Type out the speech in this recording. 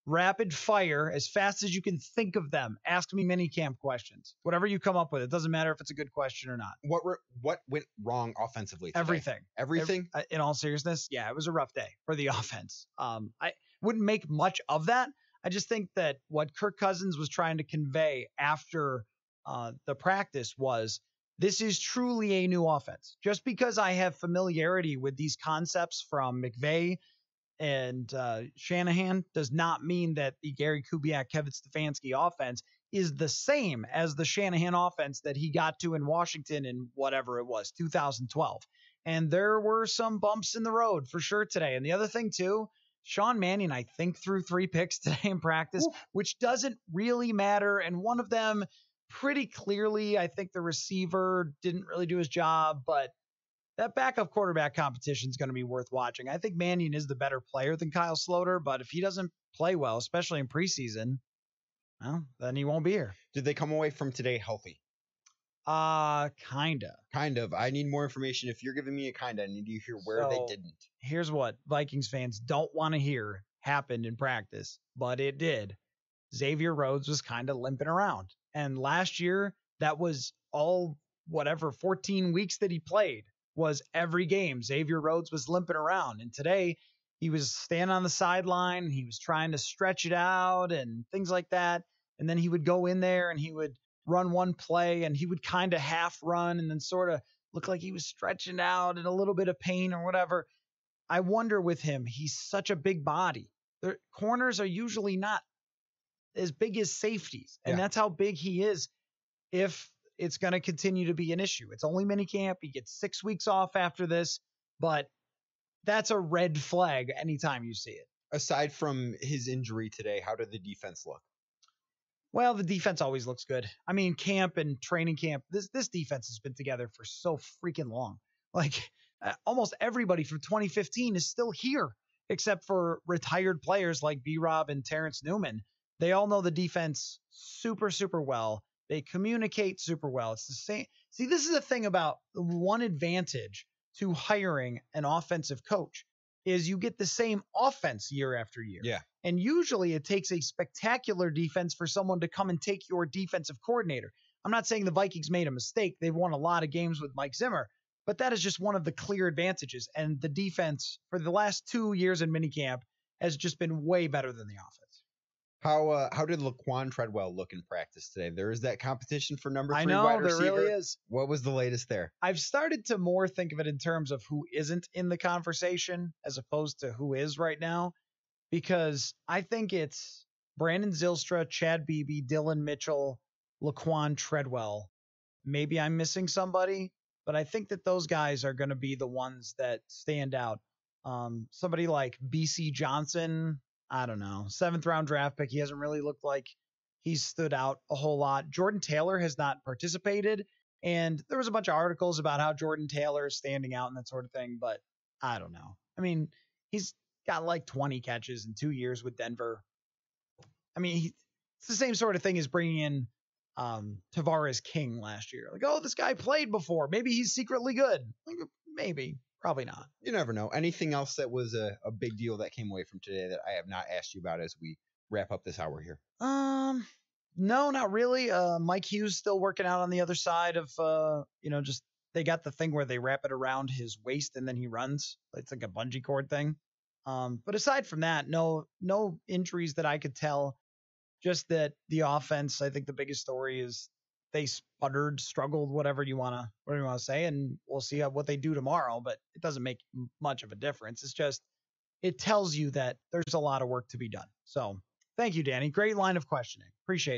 rapid fire, as fast as you can think of them. Ask me minicamp questions. Whatever you come up with. It doesn't matter if it's a good question or not. What went wrong offensively today? Everything. Everything? In all seriousness, yeah, it was a rough day for the offense. I wouldn't make much of that. I just think that what Kirk Cousins was trying to convey after the practice was, this is truly a new offense. Just because I have familiarity with these concepts from McVay and Shanahan does not mean that the Gary Kubiak, Kevin Stefanski offense is the same as the Shanahan offense that he got to in Washington in whatever it was, 2012. And there were some bumps in the road for sure today. And the other thing too, Sean Mannion, I think, threw 3 picks today in practice, which doesn't really matter. And one of them, pretty clearly, I think the receiver didn't really do his job, but that backup quarterback competition is going to be worth watching. I think Mannion is the better player than Kyle Sloter, but if he doesn't play well, especially in preseason, well, then he won't be here. Did they come away from today healthy? Kind of. I need more information. If you're giving me I need to hear where they didn't. Here's what Vikings fans don't want to hear happened in practice, but it did. Xavier Rhodes was kind of limping around. And last year, that was all 14 weeks that he played was every game. Xavier Rhodes was limping around. And today, he was standing on the sideline. He was trying to stretch it out and things like that. And then he would go in there and he would run one play and he would kind of half run and then sort of look like he was stretching out in a little bit of pain or whatever. I wonder with him, he's such a big body. The corners are usually not as big as safeties. And that's how big he is if it's going to continue to be an issue. It's only minicamp. He gets 6 weeks off after this, but that's a red flag anytime you see it. Aside from his injury today, how did the defense look? Well, the defense always looks good. I mean, camp and training camp, this defense has been together for so freaking long. Like almost everybody from 2015 is still here, except for retired players like B-Rob and Terrence Newman. They all know the defense super, super well. They communicate super well. It's the same. See, this is the thing about the one advantage to hiring an offensive coach is you get the same offense year after year. Yeah. And usually it takes a spectacular defense for someone to come and take your defensive coordinator. I'm not saying the Vikings made a mistake. They've won a lot of games with Mike Zimmer, but that is just one of the clear advantages. And the defense for the last 2 years in minicamp has just been way better than the offense. How did Laquan Treadwell look in practice today? There is that competition for number 3 I know, wide receiver. there really is. What was the latest there? I've started to more think of it in terms of who isn't in the conversation as opposed to who is right now, because I think it's Brandon Zylstra, Chad Beebe, Dylan Mitchell, Laquan Treadwell. Maybe I'm missing somebody, but I think that those guys are going to be the ones that stand out. Somebody like BC Johnson, I don't know, 7th round draft pick. He hasn't really looked like he's stood out a whole lot. Jordan Taylor has not participated. And there was a bunch of articles about how Jordan Taylor is standing out and that sort of thing. But I don't know. I mean, he's got like 20 catches in 2 years with Denver. I mean, it's the same sort of thing as bringing in Tavares King last year. Like, oh, this guy played before. Maybe he's secretly good. Like, maybe. Probably not. You never know. Anything else that was a big deal that came away from today that I have not asked you about as we wrap up this hour here? No, not really. Mike Hughes still working out on the other side of, just they got the thing where they wrap it around his waist and then he runs. It's like a bungee cord thing. But aside from that, no injuries that I could tell. Just that the offense, I think the biggest story is they sputtered, struggled, whatever you want to say, and we'll see what they do tomorrow, but it doesn't make much of a difference. It's just, it tells you that there's a lot of work to be done. So thank you, Danny. Great line of questioning. Appreciate that.